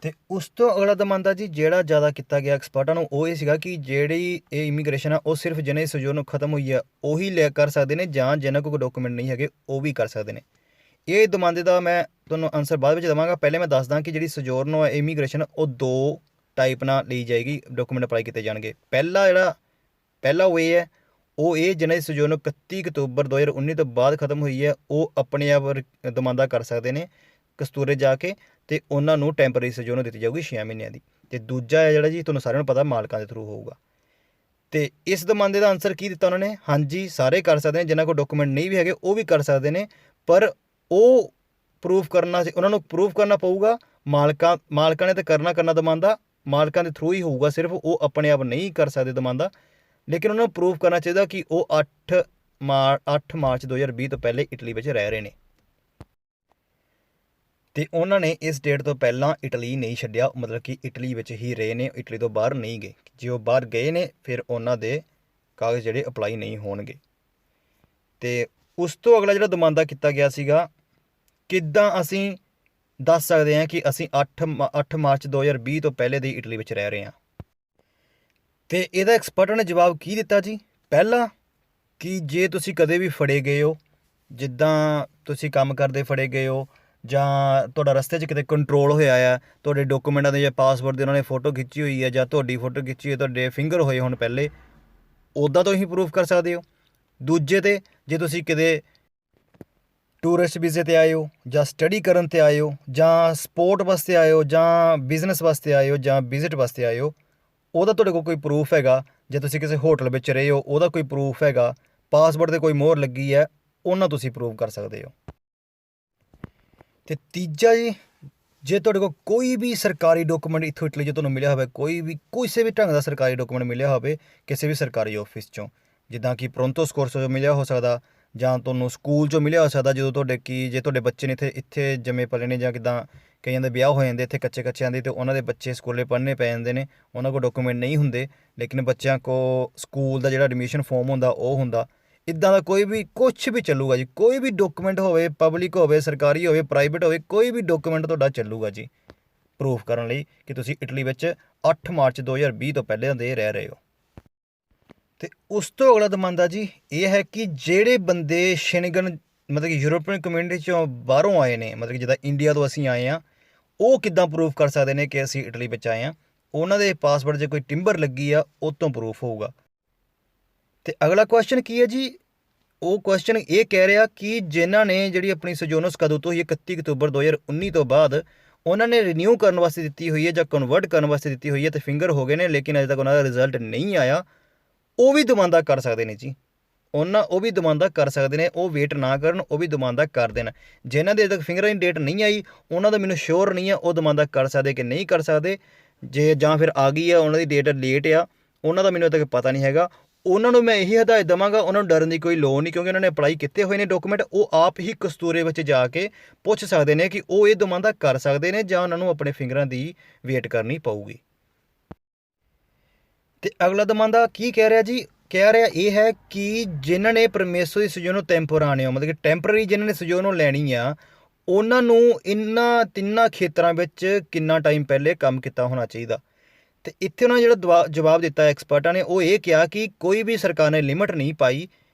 A: ਅਤੇ ਉਸ ਤੋਂ ਅਗਲਾ ਦਮਾਂਦਾ ਜੀ ਜਿਹੜਾ ਜ਼ਿਆਦਾ ਕੀਤਾ ਗਿਆ ਐਕਸਪਰਟਾਂ ਨੂੰ, ਉਹ ਇਹ ਸੀਗਾ ਕਿ ਜਿਹੜੀ ਇਹ ਇਮੀਗ੍ਰੇਸ਼ਨ ਆ ਉਹ ਸਿਰਫ ਜਿਹਨਾਂ ਦੀ ਸਜੋਰਨੋ ਖਤਮ ਹੋਈ ਆ ਉਹੀ ਕਰ ਸਕਦੇ ਨੇ, ਜਾਂ ਜਿਹਨਾਂ ਕੋਲ ਡਾਕੂਮੈਂਟ ਨਹੀਂ ਹੈਗੇ ਉਹ ਵੀ ਕਰ ਸਕਦੇ ਨੇ। ਇਹ ਦਮਾਂਦੇ ਦਾ ਮੈਂ ਤੁਹਾਨੂੰ ਆਨਸਰ ਬਾਅਦ ਵਿੱਚ ਦੇਵਾਂਗਾ। ਪਹਿਲੇ ਮੈਂ ਦੱਸਦਾ ਕਿ ਜਿਹੜੀ ਸਜੋਰਨੋ ਹੈ ਇਮੀਗ੍ਰੇਸ਼ਨ, ਉਹ 2 ਟਾਈਪ ਨਾਲ ਲਈ ਜਾਏਗੀ, ਡਾਕੂਮੈਂਟ ਅਪਲਾਈ ਕੀਤੇ ਜਾਣਗੇ। ਪਹਿਲਾ ਵੇ ਹੈ ਉਹ ਇਹ ਜਿਹਨਾਂ ਦੀ ਸਜੋਰਨੋ 31 ਅਕਤੂਬਰ 2019 ਤੋਂ ਬਾਅਦ ਖਤਮ ਹੋਈ ਹੈ, ਉਹ ਆਪਣੇ ਆਪ ਦਮਾਂਦਾ ਕਰ ਸਕਦੇ ਨੇ ਕਸਤੂਰੇ ਜਾ ਕੇ, ਅਤੇ ਉਹਨਾਂ ਨੂੰ ਟੈਂਪਰੇਰੀ ਸਜੋਰਨੋ ਦਿੱਤੀ ਜਾਊਗੀ 6 ਮਹੀਨਿਆਂ ਦੀ। ਅਤੇ ਦੂਜਾ ਹੈ ਜਿਹੜਾ ਜੀ ਤੁਹਾਨੂੰ ਸਾਰਿਆਂ ਨੂੰ ਪਤਾ ਮਾਲਕਾਂ ਦੇ ਥਰੂ ਹੋਊਗਾ। ਅਤੇ ਇਸ ਦਮਾਂਦੇ ਦਾ ਆਨਸਰ ਕੀ ਦਿੱਤਾ ਉਹਨਾਂ ਨੇ? ਹਾਂਜੀ, ਸਾਰੇ ਕਰ ਸਕਦੇ ਨੇ, ਜਿਨ੍ਹਾਂ ਕੋਲ ਡਾਕੂਮੈਂਟ ਨਹੀਂ ਵੀ ਹੈਗੇ ਉਹ ਵੀ ਕਰ ਸਕਦੇ ਨੇ, ਪਰ ਉਹ ਉਹਨਾਂ ਨੂੰ ਪ੍ਰੂਫ ਕਰਨਾ ਪਊਗਾ। ਮਾਲਕਾਂ ਨੇ ਤਾਂ ਕਰਨਾ ਦਮਾਂਦਾ ਮਾਲਕਾਂ ਦੇ ਥਰੂ ਹੀ ਹੋਊਗਾ, ਸਿਰਫ ਉਹ ਆਪਣੇ ਆਪ ਨਹੀਂ ਕਰ ਸਕਦੇ ਦਮਾਂਦਾ, ਲੇਕਿਨ ਉਹਨਾਂ ਨੂੰ ਪ੍ਰੂਫ ਕਰਨਾ ਚਾਹੀਦਾ ਕਿ ਉਹ 8 ਮਾਰਚ 2020 ਤੋਂ ਪਹਿਲੇ ਇਟਲੀ ਵਿੱਚ ਰਹਿ ਰਹੇ ਨੇ, ਅਤੇ ਉਹਨਾਂ ਨੇ ਇਸ ਡੇਟ ਤੋਂ ਪਹਿਲਾਂ ਇਟਲੀ ਨਹੀਂ ਛੱਡਿਆ, ਮਤਲਬ ਕਿ ਇਟਲੀ ਵਿੱਚ ਹੀ ਰਹੇ ਨੇ, ਇਟਲੀ ਤੋਂ ਬਾਹਰ ਨਹੀਂ ਗਏ। ਜੇ ਉਹ ਬਾਹਰ ਗਏ ਨੇ ਫਿਰ ਉਹਨਾਂ ਦੇ ਕਾਗਜ਼ ਜਿਹੜੇ ਅਪਲਾਈ ਨਹੀਂ ਹੋਣਗੇ। ਅਤੇ ਉਸ ਤੋਂ ਅਗਲਾ ਜਿਹੜਾ ਦਮਾਂਦਾ ਕੀਤਾ ਗਿਆ ਸੀਗਾ, ਕਿੱਦਾਂ ਅਸੀਂ ਦੱਸ ਸਕਦੇ ਹਾਂ ਕਿ ਅਸੀਂ 8 ਮਾਰਚ 2020 ਤੋਂ ਪਹਿਲੇ ਦੀ ਇਟਲੀ ਵਿੱਚ ਰਹਿ ਰਹੇ ਹਾਂ? ਅਤੇ ਇਹਦਾ ਐਕਸਪਰਟਾਂ ਨੇ ਜਵਾਬ ਕੀ ਦਿੱਤਾ ਜੀ? ਪਹਿਲਾ, ਕਿ ਜੇ ਤੁਸੀਂ ਕਦੇ ਵੀ ਫੜੇ ਗਏ ਹੋ, ਜਿੱਦਾਂ ਤੁਸੀਂ ਕੰਮ ਕਰਦੇ ਫੜੇ ਗਏ ਹੋ, ਜਾਂ ਤੁਹਾਡਾ ਰਸਤੇ 'ਚ ਕਿਤੇ ਕੰਟਰੋਲ ਹੋਇਆ ਆ, ਤੁਹਾਡੇ ਡਾਕੂਮੈਂਟਾਂ ਦੇ ਜਾਂ ਪਾਸਪੋਰਟ ਦੇ ਉਹਨਾਂ ਨੇ ਫੋਟੋ ਖਿੱਚੀ ਹੋਈ ਹੈ, ਜਾਂ ਤੁਹਾਡੀ ਫੋਟੋ ਖਿੱਚੀ ਹੋਈ, ਤੁਹਾਡੇ ਫਿੰਗਰ ਹੋਏ ਹੁਣ ਪਹਿਲੇ, ਉੱਦਾਂ ਤੋਂ ਹੀ ਪ੍ਰੂਫ ਕਰ ਸਕਦੇ ਹੋ। ਦੂਜੇ 'ਤੇ ਜੇ ਤੁਸੀਂ ਕਿਤੇ ਟੂਰਿਸਟ ਵੀਜ਼ੇ 'ਤੇ ਆਏ ਹੋ, ਜਾਂ ਸਟੱਡੀ ਕਰਨ 'ਤੇ ਆਏ ਹੋ, ਜਾਂ ਸਪੋਰਟ ਵਾਸਤੇ ਆਏ ਹੋ, ਜਾਂ ਬਿਜ਼ਨਸ ਵਾਸਤੇ ਆਏ ਹੋ, ਜਾਂ ਵਿਜ਼ਿਟ ਵਾਸਤੇ ਆਏ ਹੋ, ਉਹਦਾ ਤੁਹਾਡੇ ਕੋਲ ਕੋਈ ਪ੍ਰੂਫ ਹੈਗਾ ਜੇ ਤੁਸੀਂ ਕਿਸੇ ਹੋਟਲ ਵਿੱਚ ਰਹੇ ਹੋ ਉਹਦਾ ਕੋਈ ਪ੍ਰੂਫ ਹੈਗਾ, ਪਾਸਪੋਰਟ 'ਤੇ ਕੋਈ ਮੋਹਰ ਲੱਗੀ ਹੈ, ਉਹਨਾਂ ਤੁਸੀਂ ਪ੍ਰੂਵ ਕਰ ਸਕਦੇ ਹੋ। ਅਤੇ ਤੀਜਾ ਜੀ, ਜੇ ਤੁਹਾਡੇ ਕੋਲ ਕੋਈ ਵੀ ਸਰਕਾਰੀ ਡਾਕੂਮੈਂਟ ਇੱਥੋਂ ਇਟਲੀ 'ਚ ਤੁਹਾਨੂੰ ਮਿਲਿਆ ਹੋਵੇ, ਕੋਈ ਵੀ ਕਿਸੇ ਵੀ ਢੰਗ ਦਾ ਸਰਕਾਰੀ ਡਾਕੂਮੈਂਟ ਮਿਲਿਆ ਹੋਵੇ ਕਿਸੇ ਵੀ ਸਰਕਾਰੀ ਆਫਿਸ 'ਚੋਂ, ਜਿੱਦਾਂ ਕਿ ਪ੍ਰੋਂਤੋ ਸਕੋਰਸ 'ਚੋਂ ਮਿਲਿਆ ਹੋ ਸਕਦਾ, ਜਾਂ ਤੁਹਾਨੂੰ ਸਕੂਲ 'ਚੋਂ ਮਿਲਿਆ ਹੋ ਸਕਦਾ, ਜਦੋਂ ਜੇ ਤੁਹਾਡੇ ਬੱਚੇ ਨੇ ਇੱਥੇ ਜੰਮੇ ਪਲੇ ਨੇ, ਜਾਂ ਕਿੱਦਾਂ ਕਈਆਂ ਦੇ ਵਿਆਹ ਹੋ ਜਾਂਦੇ ਇੱਥੇ ਕੱਚਿਆਂ ਦੇ, ਅਤੇ ਉਹਨਾਂ ਦੇ ਬੱਚੇ ਸਕੂਲੇ ਪੜ੍ਹਨੇ ਪੈ ਜਾਂਦੇ ਨੇ, ਉਹਨਾਂ ਕੋਲ ਡਾਕੂਮੈਂਟ ਨਹੀਂ ਹੁੰਦੇ, ਲੇਕਿਨ ਬੱਚਿਆਂ ਕੋਲ ਸਕੂਲ ਦਾ ਜਿਹੜਾ ਐਡਮਿਸ਼ਨ ਫਾਰਮ ਹੁੰਦਾ ਉਹ ਹੁੰਦਾ। ਇੱਦਾਂ ਦਾ ਕੋਈ ਵੀ ਕੁਛ ਵੀ ਚੱਲੂਗਾ ਜੀ, ਕੋਈ ਵੀ ਡਾਕੂਮੈਂਟ ਹੋਵੇ, ਪਬਲਿਕ ਹੋਵੇ, ਸਰਕਾਰੀ ਹੋਵੇ, ਪ੍ਰਾਈਵੇਟ ਹੋਵੇ, ਕੋਈ ਵੀ ਡਾਕੂਮੈਂਟ ਤੁਹਾਡਾ ਚੱਲੂਗਾ ਜੀ ਪ੍ਰੂਫ ਕਰਨ ਲਈ ਕਿ ਤੁਸੀਂ ਇਟਲੀ ਵਿੱਚ 8 ਮਾਰਚ 2020 ਤੋਂ ਪਹਿਲਾਂ ਦੇ ਰਹਿ ਰਹੇ ਹੋ। ਅਤੇ ਉਸ ਤੋਂ ਅਗਲਾ ਦਮਾਂਦਾ ਜੀ ਇਹ ਹੈ ਕਿ ਜਿਹੜੇ ਬੰਦੇ ਸ਼ੈਂਗਨ ਮਤਲਬ ਕਿ ਯੂਰੋਪੀਅਨ ਕਮਿਊਨਿਟੀ 'ਚੋਂ ਬਾਹਰੋਂ ਆਏ ਨੇ, ਮਤਲਬ ਕਿ ਜਿੱਦਾਂ ਇੰਡੀਆ ਤੋਂ ਅਸੀਂ ਆਏ ਹਾਂ, ਉਹ ਕਿੱਦਾਂ ਪ੍ਰੂਫ ਕਰ ਸਕਦੇ ਨੇ ਕਿ ਅਸੀਂ ਇਟਲੀ ਵਿੱਚ ਆਏ ਹਾਂ? ਉਹਨਾਂ ਦੇ ਪਾਸਪੋਰਟ 'ਚ ਕੋਈ ਟਿੰਬਰ ਲੱਗੀ ਆ, ਉਹ ਤੋਂ ਪ੍ਰੂਫ ਹੋਊਗਾ। ਅਤੇ ਅਗਲਾ ਕੁਐਸਚਨ ਕੀ ਹੈ ਜੀ? ਉਹ ਕੁਐਸਚਨ ਇਹ ਕਹਿ ਰਿਹਾ ਕਿ ਜਿਨ੍ਹਾਂ ਨੇ ਜਿਹੜੀ ਆਪਣੀ ਸੋਜੋਰਨੋ ਸਕੈਡੂਤੋ ਹੋਈ ਹੈ 31 ਅਕਤੂਬਰ 2019 ਤੋਂ ਬਾਅਦ, ਉਹਨਾਂ ਨੇ ਰਿਨਿਊ ਕਰਨ ਵਾਸਤੇ ਦਿੱਤੀ ਹੋਈ ਹੈ ਜਾਂ ਕਨਵਰਟ ਕਰਨ ਵਾਸਤੇ ਦਿੱਤੀ ਹੋਈ ਹੈ, ਅਤੇ ਫਿੰਗਰ ਹੋ ਗਏ ਨੇ, ਲੇਕਿਨ ਅਜੇ ਤੱਕ ਉਹਨਾਂ ਦਾ ਰਿਜ਼ਲਟ ਨਹੀਂ ਆਇਆ, ਉਹ ਵੀ ਦਮਾਂਦਾ ਕਰ ਸਕਦੇ ਨੇ ਜੀ। ਉਹ ਵੀ ਦਮਾਂਦਾ ਕਰ ਸਕਦੇ ਨੇ, ਉਹ ਵੇਟ ਨਾ ਕਰਨ, ਉਹ ਵੀ ਦਮਾਂਦਾ ਕਰ ਦੇਣ। ਜਿਨ੍ਹਾਂ ਦੇ ਅਜੇ ਤੱਕ ਫਿੰਗਰ ਡੇਟ ਨਹੀਂ ਆਈ, ਉਹਨਾਂ ਦਾ ਮੈਨੂੰ ਸ਼ੋਰ ਨਹੀਂ ਆ ਉਹ ਦਮਾਂਦਾ ਕਰ ਸਕਦੇ ਕਿ ਨਹੀਂ ਕਰ ਸਕਦੇ। ਜੇ ਜਾਂ ਫਿਰ ਆ ਗਈ ਆ, ਉਹਨਾਂ ਦੀ ਡੇਟ ਲੇਟ ਆ, ਉਹਨਾਂ ਦਾ ਮੈਨੂੰ ਅਜੇ ਤੱਕ ਪਤਾ ਨਹੀਂ ਹੈਗਾ। ਉਹਨਾਂ ਨੂੰ ਮੈਂ ਇਹੀ ਹਦਾਇਤ ਦੇਵਾਂਗਾ, ਉਹਨਾਂ ਨੂੰ ਡਰਨ ਦੀ ਕੋਈ ਲੋੜ ਨਹੀਂ, ਕਿਉਂਕਿ ਉਹਨਾਂ ਨੇ ਅਪਲਾਈ ਕੀਤੇ ਹੋਏ ਨੇ ਡਾਕੂਮੈਂਟ, ਉਹ ਆਪ ਹੀ ਕਸਤੂਰੇ ਵਿੱਚ ਜਾ ਕੇ ਪੁੱਛ ਸਕਦੇ ਨੇ ਕਿ ਉਹ ਇਹ ਦਮਾਂਦਾ ਕਰ ਸਕਦੇ ਨੇ ਜਾਂ ਉਹਨਾਂ ਨੂੰ ਆਪਣੇ ਫਿੰਗਰਾਂ ਦੀ ਵੇਟ ਕਰਨੀ ਪਊਗੀ। ਅਤੇ ਅਗਲਾ ਦਮਾਂਦਾ ਕੀ ਕਹਿ ਰਿਹਾ ਜੀ? ਕਹਿ ਰਿਹਾ ਇਹ ਹੈ ਕਿ ਜਿਨ੍ਹਾਂ ਨੇ ਪਰਮੇਸੋ ਦੀ ਸੋਜੋਰਨੋ ਟੈਂਪੋਰਾਨਿਓ ਮਤਲਬ ਕਿ ਟੈਂਪਰਰੀ ਜਿਨ੍ਹਾਂ ਨੇ ਸੋਜੋਰਨੋ ਲੈਣੀ ਆ, ਉਹਨਾਂ ਨੂੰ ਇਹਨਾਂ ਤਿੰਨਾਂ ਖੇਤਰਾਂ ਵਿੱਚ ਕਿੰਨਾ ਟਾਈਮ ਪਹਿਲੇ ਕੰਮ ਕੀਤਾ ਹੋਣਾ ਚਾਹੀਦਾ। ਅਤੇ ਇੱਥੇ ਉਹਨਾਂ ਨੇ ਜਿਹੜਾ ਜਵਾਬ ਦਿੱਤਾ ਐਕਸਪਰਟਾਂ ਨੇ, ਉਹ ਇਹ ਕਿਹਾ ਕਿ ਕੋਈ ਵੀ ਸਰਕਾਰ ਨੇ ਲਿਮਿਟ ਨਹੀਂ ਪਾਈ,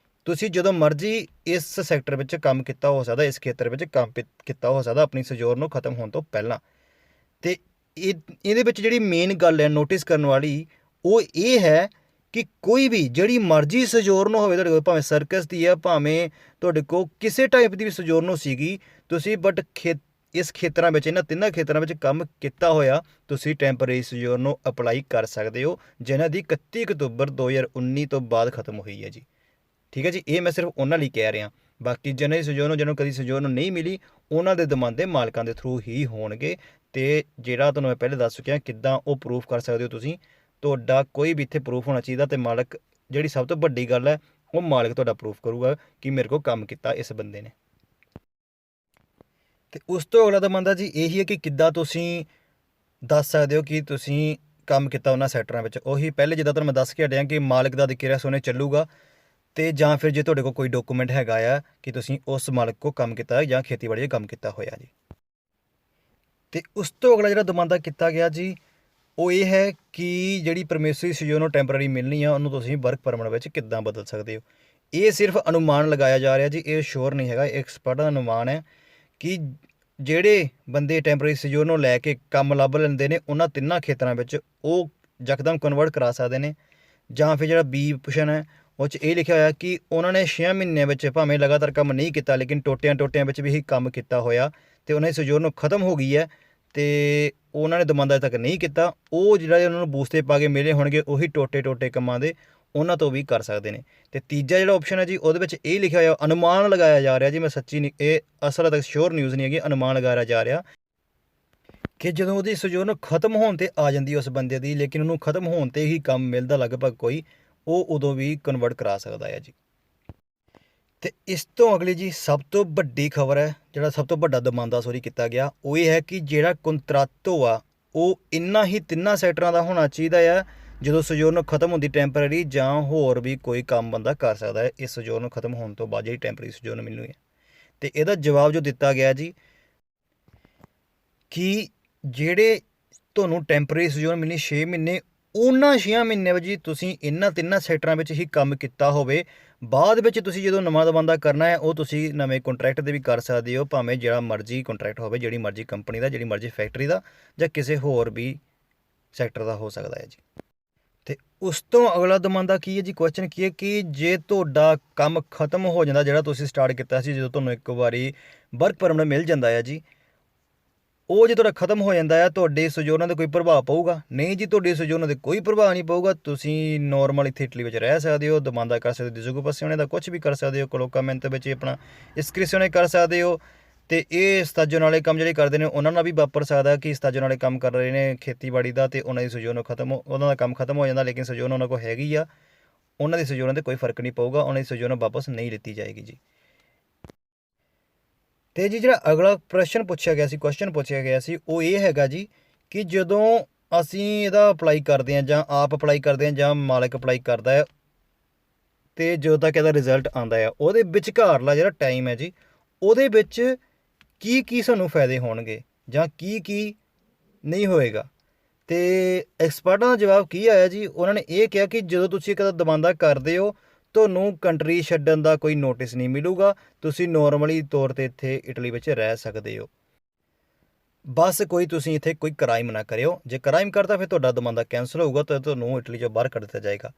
A: ਤੁਸੀਂ ਜਦੋਂ ਮਰਜ਼ੀ ਇਸ ਸੈਕਟਰ ਵਿੱਚ ਕੰਮ ਕੀਤਾ ਹੋ ਸਕਦਾ, ਇਸ ਖੇਤਰ ਵਿੱਚ ਕੰਮ ਕੀਤਾ ਹੋ ਸਕਦਾ ਆਪਣੀ ਸੋਜੋਰਨੋ ਖਤਮ ਹੋਣ ਤੋਂ ਪਹਿਲਾਂ। ਅਤੇ ਇਹਦੇ ਵਿੱਚ ਜਿਹੜੀ ਮੇਨ ਗੱਲ ਹੈ ਨੋਟਿਸ ਕਰਨ ਵਾਲੀ, ਉਹ ਇਹ ਹੈ ਕਿ ਕੋਈ ਵੀ ਜਿਹੜੀ ਮਰਜ਼ੀ ਸੋਜੋਰਨੋ ਹੋਵੇ ਤੁਹਾਡੇ ਕੋਲ, ਭਾਵੇਂ ਸਰਕਸ ਦੀ ਆ, ਭਾਵੇਂ ਤੁਹਾਡੇ ਕੋਲ ਕਿਸੇ ਟਾਈਪ ਦੀ ਵੀ ਸੋਜੋਰਨੋ ਸੀਗੀ, ਤੁਸੀਂ ਬਟ ਇਸ ਖੇਤਰਾਂ ਵਿੱਚ, ਇਹਨਾਂ ਤਿੰਨਾਂ ਖੇਤਰਾਂ ਵਿੱਚ ਕੰਮ ਕੀਤਾ ਹੋਇਆ, ਤੁਸੀਂ ਟੈਂਪਰੇਰੀ ਸੋਜੋਰਨੋ ਅਪਲਾਈ ਕਰ ਸਕਦੇ ਹੋ, ਜਿਨ੍ਹਾਂ ਦੀ 31 ਅਕਤੂਬਰ 2019 ਤੋਂ ਬਾਅਦ ਖਤਮ ਹੋਈ ਹੈ ਜੀ। ਠੀਕ ਹੈ ਜੀ, ਇਹ ਮੈਂ ਸਿਰਫ ਉਹਨਾਂ ਲਈ ਕਹਿ ਰਿਹਾ। ਬਾਕੀ ਜਿਹਨਾਂ ਦੀ ਸੋਜੋਰਨੋ, ਜਿਹਨੂੰ ਕਦੀ ਸੋਜੋਰਨੋ ਨਹੀਂ ਮਿਲੀ, ਉਹਨਾਂ ਦੇ ਦਮਾਂਦੇ ਮਾਲਕਾਂ ਦੇ ਥਰੂ ਹੀ ਹੋਣਗੇ। ਅਤੇ ਜਿਹੜਾ ਤੁਹਾਨੂੰ ਮੈਂ ਪਹਿਲੇ ਦੱਸ ਚੁੱਕਿਆ ਕਿੱਦਾਂ ਉਹ ਪ੍ਰੂਫ ਕਰ ਸਕਦੇ ਹੋ ਤੁਸੀਂ, ਤੁਹਾਡਾ ਕੋਈ ਵੀ ਇੱਥੇ ਪ੍ਰੂਫ ਹੋਣਾ ਚਾਹੀਦਾ। ਅਤੇ ਮਾਲਕ, ਜਿਹੜੀ ਸਭ ਤੋਂ ਵੱਡੀ ਗੱਲ ਹੈ, ਉਹ ਮਾਲਕ ਤੁਹਾਡਾ ਪ੍ਰੂਫ ਕਰੂਗਾ ਕਿ ਮੇਰੇ ਕੋਲ ਕੰਮ ਕੀਤਾ ਇਸ ਬੰਦੇ ਨੇ। ਅਤੇ ਉਸ ਤੋਂ ਅਗਲਾ ਦਮਾਂਦਾ ਜੀ ਇਹੀ ਹੈ ਕਿ ਕਿੱਦਾਂ ਤੁਸੀਂ ਦੱਸ ਸਕਦੇ ਹੋ ਕਿ ਤੁਸੀਂ ਕੰਮ ਕੀਤਾ ਉਹਨਾਂ ਸੈਕਟਰਾਂ ਵਿੱਚ। ਉਹੀ ਪਹਿਲੇ ਜਿੱਦਾਂ ਤੁਹਾਨੂੰ ਮੈਂ ਦੱਸ ਕੇ ਹਟਿਆ ਕਿ ਮਾਲਕ ਦਾ ਅਧਿਕਾਰ ਸੋਨੇ ਚੱਲੂਗਾ, ਅਤੇ ਜਾਂ ਫਿਰ ਜੇ ਤੁਹਾਡੇ ਕੋਲ ਕੋਈ ਡਾਕੂਮੈਂਟ ਹੈਗਾ ਆ ਕਿ ਤੁਸੀਂ ਉਸ ਮਾਲਕ ਕੋਲ ਕੰਮ ਕੀਤਾ ਜਾਂ ਖੇਤੀਬਾੜੀ 'ਚ ਕੰਮ ਕੀਤਾ ਹੋਇਆ ਜੀ। ਅਤੇ ਉਸ ਤੋਂ ਅਗਲਾ ਜਿਹੜਾ ਦਮਾਂਦਾ ਕੀਤਾ ਗਿਆ ਜੀ, ਉਹ ਇਹ ਹੈ ਕਿ ਜਿਹੜੀ ਪਰਮੇਸਰੀ ਸੋਜੋਰਨੋ ਟੈਂਪਰਰੀ ਮਿਲਣੀ ਆ, ਉਹਨੂੰ ਤੁਸੀਂ ਵਰਕ ਪਰਮਿਟ ਵਿੱਚ ਕਿੱਦਾਂ ਬਦਲ ਸਕਦੇ ਹੋ। ਇਹ ਸਿਰਫ ਅਨੁਮਾਨ ਲਗਾਇਆ ਜਾ ਰਿਹਾ ਜੀ, ਇਹ ਸ਼ੋਰ ਨਹੀਂ ਹੈਗਾ, ਐਕਸਪਰਟ ਦਾ ਅਨੁਮਾਨ ਹੈ ਕਿ ਜਿਹੜੇ ਬੰਦੇ ਟੈਂਪਰਰੀ ਸੋਜੋਰਨੋ ਲੈ ਕੇ ਕੰਮ ਲੱਭ ਲੈਂਦੇ ਨੇ, ਉਹਨਾਂ ਤਿੰਨਾਂ ਖੇਤਰਾਂ ਵਿੱਚ ਉਹ ਯਕਦਮ ਕਨਵਰਟ ਕਰਾ ਸਕਦੇ ਨੇ। ਜਾਂ ਫਿਰ ਜਿਹੜਾ ਬੀ ਆਪਸ਼ਨ ਹੈ, ਉਹ 'ਚ ਇਹ ਲਿਖਿਆ ਹੋਇਆ ਕਿ ਉਹਨਾਂ ਨੇ 6 ਮਹੀਨਿਆਂ ਵਿੱਚ ਭਾਵੇਂ ਲਗਾਤਾਰ ਕੰਮ ਨਹੀਂ ਕੀਤਾ, ਲੇਕਿਨ ਟੋਟਿਆਂ ਵਿੱਚ ਵੀ ਹੀ ਕੰਮ ਕੀਤਾ ਹੋਇਆ, ਅਤੇ ਉਹਨਾਂ ਦੀ ਸੋਜੋਰਨੋ ਖਤਮ ਹੋ ਗਈ ਹੈ, ਅਤੇ ਉਹਨਾਂ ਨੇ ਦਮਾਂਦਾ ਅਜੇ ਤੱਕ ਨਹੀਂ ਕੀਤਾ। ਉਹ ਜਿਹੜਾ ਉਹਨਾਂ ਨੂੰ ਬੂਸਤੇ ਪਾ ਕੇ ਮਿਲੇ ਹੋਣਗੇ, ਉਹੀ ਟੋਟੇ ਕੰਮਾਂ ਦੇ, ਉਹਨਾਂ ਤੋਂ ਵੀ ਕਰ ਸਕਦੇ ਨੇ। ਅਤੇ ਤੀਜਾ ਜਿਹੜਾ ਆਪਸ਼ਨ ਹੈ ਜੀ, ਉਹਦੇ ਵਿੱਚ ਇਹ ਲਿਖਿਆ ਹੋਇਆ, ਅਨੁਮਾਨ ਲਗਾਇਆ ਜਾ ਰਿਹਾ ਜੀ, ਮੈਂ ਸੱਚੀ ਨਹੀਂ, ਇਹ ਅਸਲ ਤੱਕ ਸ਼ੋਰ ਨਿਊਜ਼ ਨਹੀਂ ਹੈਗੀ, ਅਨੁਮਾਨ ਲਗਾਇਆ ਜਾ ਰਿਹਾ ਕਿ ਜਦੋਂ ਉਹਦੀ ਸੋਜੋਰਨੋ ਖਤਮ ਹੋਣ 'ਤੇ ਆ ਜਾਂਦੀ ਉਸ ਬੰਦੇ ਦੀ, ਲੇਕਿਨ ਉਹਨੂੰ ਖਤਮ ਹੋਣ 'ਤੇ ਹੀ ਕੰਮ ਮਿਲਦਾ ਲਗਭਗ ਕੋਈ, ਉਹ ਉਦੋਂ ਵੀ ਕਨਵਰਟ ਕਰਾ ਸਕਦਾ ਹੈ ਜੀ। ਅਤੇ ਇਸ ਤੋਂ ਅਗਲੀ ਜੀ ਸਭ ਤੋਂ ਵੱਡੀ ਖਬਰ ਹੈ, ਜਿਹੜਾ ਸਭ ਤੋਂ ਵੱਡਾ ਦਮਾਂਦਾ ਕੀਤਾ ਗਿਆ, ਉਹ ਇਹ ਹੈ ਕਿ ਜਿਹੜਾ ਕੰਟਰਾਟੋ ਆ, ਉਹ ਇੰਨਾ ਹੀ ਤਿੰਨਾਂ ਸੈਕਟਰਾਂ ਦਾ ਹੋਣਾ ਚਾਹੀਦਾ ਆ। ਜਦੋਂ ਸੋਜੋਰਨੋ ਖਤਮ ਹੁੰਦੀ ਟੈਂਪਰਰੀ, ਜਾਂ ਹੋਰ ਵੀ ਕੋਈ ਕੰਮ ਬੰਦਾ ਕਰ ਸਕਦਾ ਹੈ ਇਸ ਸੋਜੋਰਨੋ ਖਤਮ ਹੋਣ ਤੋਂ ਬਾਅਦ, ਜਿਹੜੀ ਟੈਂਪਰਰੀ ਸੋਜੋਰਨੋ ਮਿਲਣੀ ਹੈ। ਅਤੇ ਇਹਦਾ ਜਵਾਬ ਜੋ ਦਿੱਤਾ ਗਿਆ ਜੀ ਕਿ ਜਿਹੜੇ ਤੁਹਾਨੂੰ ਟੈਂਪਰਰੀ ਸੋਜੋਰਨੋ ਮਿਲਣੀ 6 ਮਹੀਨੇ, ਉਹਨਾਂ 6 ਮਹੀਨਿਆਂ ਵਿੱਚ ਜੀ ਤੁਸੀਂ ਇਹਨਾਂ ਤਿੰਨਾਂ ਸੈਕਟਰਾਂ ਵਿੱਚ ਹੀ ਕੰਮ ਕੀਤਾ ਹੋਵੇ। ਬਾਅਦ ਵਿੱਚ ਤੁਸੀਂ ਜਦੋਂ ਨਵਾਂ ਦਮਾਂਦਾ ਕਰਨਾ ਹੈ, ਉਹ ਤੁਸੀਂ ਨਵੇਂ ਕੰਟਰੈਕਟ 'ਤੇ ਵੀ ਕਰ ਸਕਦੇ ਹੋ, ਭਾਵੇਂ ਜਿਹੜਾ ਮਰਜ਼ੀ ਕੰਟਰੈਕਟ ਹੋਵੇ, ਜਿਹੜੀ ਮਰਜ਼ੀ ਕੰਪਨੀ ਦਾ, ਜਿਹੜੀ ਮਰਜ਼ੀ ਫੈਕਟਰੀ ਦਾ, ਜਾਂ ਕਿਸੇ ਹੋਰ ਵੀ ਸੈਕਟਰ ਦਾ ਹੋ ਸਕਦਾ ਹੈ ਜੀ। ਅਤੇ ਉਸ ਤੋਂ ਅਗਲਾ ਦਮਾਂਦਾ ਕੀ ਹੈ ਜੀ, ਕੁਐਸਚਨ ਕੀ ਹੈ ਕਿ ਜੇ ਤੁਹਾਡਾ ਕੰਮ ਖਤਮ ਹੋ ਜਾਂਦਾ, ਜਿਹੜਾ ਤੁਸੀਂ ਸਟਾਰਟ ਕੀਤਾ ਸੀ, ਜਦੋਂ ਤੁਹਾਨੂੰ ਇੱਕ ਵਾਰੀ ਵਰਕ ਪਰਮਿਟ ਮਿਲ ਜਾਂਦਾ ਹੈ ਜੀ, ਉਹ ਜੇ ਤੁਹਾਡਾ ਖਤਮ ਹੋ ਜਾਂਦਾ ਹੈ ਤੁਹਾਡੇ ਸੋਜੋਰਨਰ 'ਤੇ ਕੋਈ ਪ੍ਰਭਾਵ ਪਊਗਾ? ਨਹੀਂ ਜੀ, ਤੁਹਾਡੇ ਸੋਜੋਰਨਰ 'ਤੇ ਕੋਈ ਪ੍ਰਭਾਵ ਨਹੀਂ ਪਊਗਾ। ਤੁਸੀਂ ਨੋਰਮਲ ਇੱਥੇ ਇਟਲੀ ਵਿੱਚ ਰਹਿ ਸਕਦੇ ਹੋ, ਦਮਾਂਦਾ ਕਰ ਸਕਦੇ ਹੋ, ਡਿਸਓਕੂਪਾਸੀਓਨੇ ਦਾ ਕੁਛ ਵੀ ਕਰ ਸਕਦੇ ਹੋ, ਕੋਲੋਕਾਮੈਂਟੋ ਵਿੱਚ ਆਪਣਾ ਇਸਕ੍ਰਿਪਸ਼ਨੇ ਕਰ ਸਕਦੇ ਹੋ। ਅਤੇ ਇਹ ਸਟਾਜੋਨਾਲੇ ਕੰਮ ਜਿਹੜੇ ਕਰਦੇ ਨੇ ਉਹਨਾਂ ਨਾਲ ਵੀ ਵਾਪਰ ਸਕਦਾ ਕਿ ਸਟਾਜੋਨਾਲੇ ਕੰਮ ਕਰ ਰਹੇ ਨੇ ਖੇਤੀਬਾੜੀ ਦਾ, ਅਤੇ ਉਹਨਾਂ ਦੀ ਸੋਜੋਰਨਰ ਉਹਨਾਂ ਦਾ ਕੰਮ ਖਤਮ ਹੋ ਜਾਂਦਾ, ਲੇਕਿਨ ਸੋਜੋਰਨਰ ਉਹਨਾਂ ਕੋਲ ਹੈਗੀ ਆ, ਉਹਨਾਂ ਦੀ ਸੋਜੋਰਨਰ 'ਤੇ ਕੋਈ ਫਰਕ ਨਹੀਂ ਪਊਗਾ, ਉਹਨਾਂ ਦੀ ਸੋਜੋਰਨਰ ਵਾਪਸ ਨਹੀਂ ਲਿੱਤੀ ਜਾਏਗੀ ਜੀ। ਅਤੇ ਜੀ ਜਿਹੜਾ ਅਗਲਾ ਕੁਐਸਚਨ ਪੁੱਛਿਆ ਗਿਆ ਸੀ ਉਹ ਇਹ ਹੈਗਾ ਜੀ ਕਿ ਜਦੋਂ ਅਸੀਂ ਇਹਦਾ ਅਪਲਾਈ ਕਰਦੇ ਹਾਂ ਜਾਂ ਆਪ ਅਪਲਾਈ ਕਰਦੇ ਹਾਂ ਜਾਂ ਮਾਲਕ ਅਪਲਾਈ ਕਰਦਾ ਹੈ ਅਤੇ ਜਦੋਂ ਤੱਕ ਇਹਦਾ ਰਿਜ਼ਲਟ ਆਉਂਦਾ ਆ ਉਹਦੇ ਵਿਚਕਾਰਲਾ ਜਿਹੜਾ ਟਾਈਮ ਹੈ ਜੀ ਉਹਦੇ ਵਿੱਚ ਕੀ ਸਾਨੂੰ ਫਾਇਦੇ ਹੋਣਗੇ ਜਾਂ ਕੀ ਨਹੀਂ ਹੋਏਗਾ। ਅਤੇ ਐਕਸਪਰਟਾਂ ਦਾ ਜਵਾਬ ਕੀ ਆਇਆ ਜੀ? ਉਹਨਾਂ ਨੇ ਇਹ ਕਿਹਾ ਕਿ ਜਦੋਂ ਤੁਸੀਂ ਇੱਕ ਦਮਾਂਦਾ ਕਰਦੇ ਹੋ ਤੁਹਾਨੂੰ ਕੰਟਰੀ ਛੱਡਣ ਦਾ ਕੋਈ ਨੋਟਿਸ ਨਹੀਂ ਮਿਲੂਗਾ, ਤੁਸੀਂ ਨੋਰਮਲੀ ਤੌਰ 'ਤੇ ਇੱਥੇ ਇਟਲੀ ਵਿੱਚ ਰਹਿ ਸਕਦੇ ਹੋ। ਬਸ ਤੁਸੀਂ ਇੱਥੇ ਕੋਈ ਕ੍ਰਾਈਮ ਨਾ ਕਰਿਓ, ਜੇ ਕ੍ਰਾਈਮ ਕਰਦਾ ਫਿਰ ਤੁਹਾਡਾ ਦਮਾਂਦਾ ਕੈਂਸਲ ਹੋਊਗਾ ਤਾਂ ਤੁਹਾਨੂੰ ਇਟਲੀ 'ਚੋਂ ਬਾਹਰ ਕੱਢ ਦਿੱਤਾ ਜਾਏਗਾ।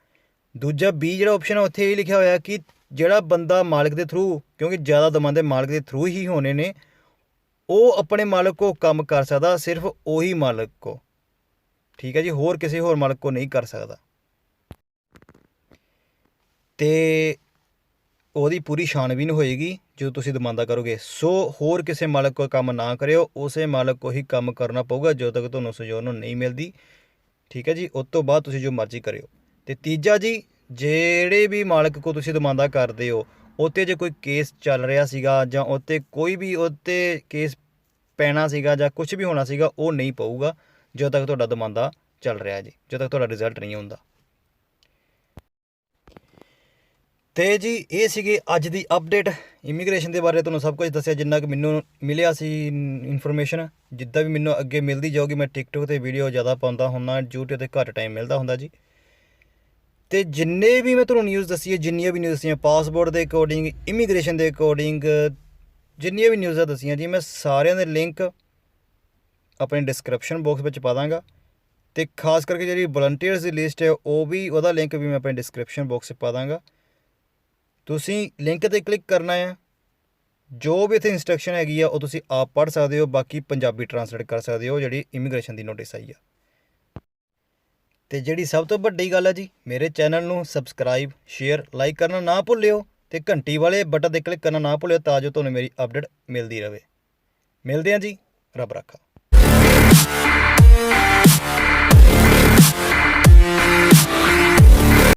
A: ਦੂਜਾ ਬੀ ਜਿਹੜਾ ਆਪਸ਼ਨ ਹੈ ਉੱਥੇ ਇਹ ਲਿਖਿਆ ਹੋਇਆ ਕਿ ਜਿਹੜਾ ਬੰਦਾ ਮਾਲਕ ਦੇ ਥਰੂ, ਕਿਉਂਕਿ ਜ਼ਿਆਦਾ ਦਮਾਂਦੇ ਮਾਲਕ ਦੇ ਥਰੂ ਹੀ ਹੋਣੇ ਨੇ, ਉਹ ਆਪਣੇ ਮਾਲਕ ਕੋ ਕੰਮ ਕਰ ਸਕਦਾ, ਸਿਰਫ ਉਹੀ ਮਾਲਕ ਕੋ, ਠੀਕ ਹੈ ਜੀ, ਹੋਰ ਕਿਸੇ ਹੋਰ ਮਾਲਕ ਕੋ ਨਹੀਂ ਕਰ ਸਕਦਾ। ਅਤੇ ਉਹਦੀ ਪੂਰੀ ਛਾਣਬੀਨ ਹੋਏਗੀ ਜਦੋਂ ਤੁਸੀਂ ਦਮਾਂਦਾ ਕਰੋਗੇ। ਸੋ ਹੋਰ ਕਿਸੇ ਮਾਲਕ ਕੋਲ ਕੰਮ ਨਾ ਕਰਿਓ, ਉਸੇ ਮਾਲਕ ਕੋ ਹੀ ਕੰਮ ਕਰਨਾ ਪਊਗਾ ਜਦੋਂ ਤੱਕ ਤੁਹਾਨੂੰ ਸੋਜੋਰਨਰ ਨਹੀਂ ਮਿਲਦੀ, ਠੀਕ ਹੈ ਜੀ। ਉਸ ਤੋਂ ਬਾਅਦ ਤੁਸੀਂ ਜੋ ਮਰਜ਼ੀ ਕਰਿਓ। ਅਤੇ ਤੀਜਾ ਜੀ, ਜਿਹੜੇ ਵੀ ਮਾਲਕ ਕੋ ਤੁਸੀਂ ਦਮਾਂਦਾ ਕਰਦੇ ਹੋ ਉੱਤੇ ਜੇ ਕੋਈ ਕੇਸ ਚੱਲ ਰਿਹਾ ਸੀਗਾ ਜਾਂ ਉੱਤੇ ਕੋਈ ਵੀ ਉੱਤੇ ਕੇਸ ਪੈਣਾ ਸੀਗਾ ਜਾਂ ਕੁਛ ਵੀ ਹੋਣਾ ਸੀਗਾ, ਉਹ ਨਹੀਂ ਪਊਗਾ ਜਦੋਂ ਤੱਕ ਤੁਹਾਡਾ ਦਮਾਂਦਾ ਚੱਲ ਰਿਹਾ ਜੀ, ਜਦੋਂ ਤੱਕ ਤੁਹਾਡਾ ਰਿਜ਼ਲਟ ਨਹੀਂ ਹੁੰਦਾ। ਅਤੇ ਜੀ ਇਹ ਸੀਗੀ ਅੱਜ ਦੀ ਅਪਡੇਟ ਇਮੀਗ੍ਰੇਸ਼ਨ ਦੇ ਬਾਰੇ, ਤੁਹਾਨੂੰ ਸਭ ਕੁਝ ਦੱਸਿਆ ਜਿੰਨਾ ਕਿ ਮੈਨੂੰ ਮਿਲਿਆ ਸੀ ਇਨਫੋਰਮੇਸ਼ਨ। ਜਿੱਦਾਂ ਵੀ ਮੈਨੂੰ ਅੱਗੇ ਮਿਲਦੀ ਜਾਊਗੀ, ਮੈਂ ਟਿਕਟੋਕ 'ਤੇ ਵੀਡੀਓ ਜ਼ਿਆਦਾ ਪਾਉਂਦਾ ਹੁੰਦਾ, ਯੂਟਿਊਬ 'ਤੇ ਘੱਟ ਟਾਈਮ ਮਿਲਦਾ ਹੁੰਦਾ ਜੀ। ਅਤੇ ਜਿੰਨੇ ਵੀ ਮੈਂ ਤੁਹਾਨੂੰ ਨਿਊਜ਼ ਦੱਸੀ ਹੈ, ਜਿੰਨੀਆਂ ਵੀ ਨਿਊਜ਼ ਦੱਸੀਆਂ ਪਾਸਪੋਰਟ ਦੇ ਅਕੋਰਡਿੰਗ, ਇਮੀਗ੍ਰੇਸ਼ਨ ਦੇ ਅਕੋਰਡਿੰਗ, ਜਿੰਨੀਆਂ ਵੀ ਨਿਊਜ਼ਾਂ ਦੱਸੀਆਂ ਜੀ, ਮੈਂ ਸਾਰਿਆਂ ਦੇ ਲਿੰਕ ਆਪਣੇ ਡਿਸਕ੍ਰਿਪਸ਼ਨ ਬਾਕਸ ਵਿੱਚ ਪਾ ਦਾਂਗਾ। ਅਤੇ ਖਾਸ ਕਰਕੇ ਜਿਹੜੀ ਵਲੰਟੀਅਰਸ ਦੀ ਲਿਸਟ ਹੈ ਉਹਦਾ ਲਿੰਕ ਵੀ ਮੈਂ ਆਪਣੇ ਡਿਸਕ੍ਰਿਪਸ਼ਨ ਬਾਕਸ 'ਚ ਪਾ ਦਾਂਗਾ। ਤੁਸੀਂ ਲਿੰਕ 'ਤੇ ਕਲਿੱਕ ਕਰਨਾ ਹੈ, ਜੋ ਵੀ ਇੱਥੇ ਇੰਸਟਰਕਸ਼ਨ ਹੈਗੀ ਆ ਉਹ ਤੁਸੀਂ ਆਪ ਪੜ੍ਹ ਸਕਦੇ ਹੋ, ਬਾਕੀ ਪੰਜਾਬੀ ਟਰਾਂਸਲੇਟ ਕਰ ਸਕਦੇ ਹੋ ਜਿਹੜੀ ਇਮੀਗ੍ਰੇਸ਼ਨ ਦੀ ਨੋਟਿਸ ਆਈ ਆ। ਅਤੇ ਜਿਹੜੀ ਸਭ ਤੋਂ ਵੱਡੀ ਗੱਲ ਹੈ ਜੀ, ਮੇਰੇ ਚੈਨਲ ਨੂੰ ਸਬਸਕ੍ਰਾਈਬ, ਸ਼ੇਅਰ, ਲਾਈਕ ਕਰਨਾ ਨਾ ਭੁੱਲਿਓ ਅਤੇ ਘੰਟੀ ਵਾਲੇ ਬਟਨ 'ਤੇ ਕਲਿੱਕ ਕਰਨਾ ਨਾ ਭੁੱਲਿਓ ਤਾਂ ਜੋ ਤੁਹਾਨੂੰ ਮੇਰੀ ਅਪਡੇਟ ਮਿਲਦੀ ਰਹੇ। ਮਿਲਦੇ ਹਾਂ ਜੀ, ਰੱਬ ਰਾਖਾ।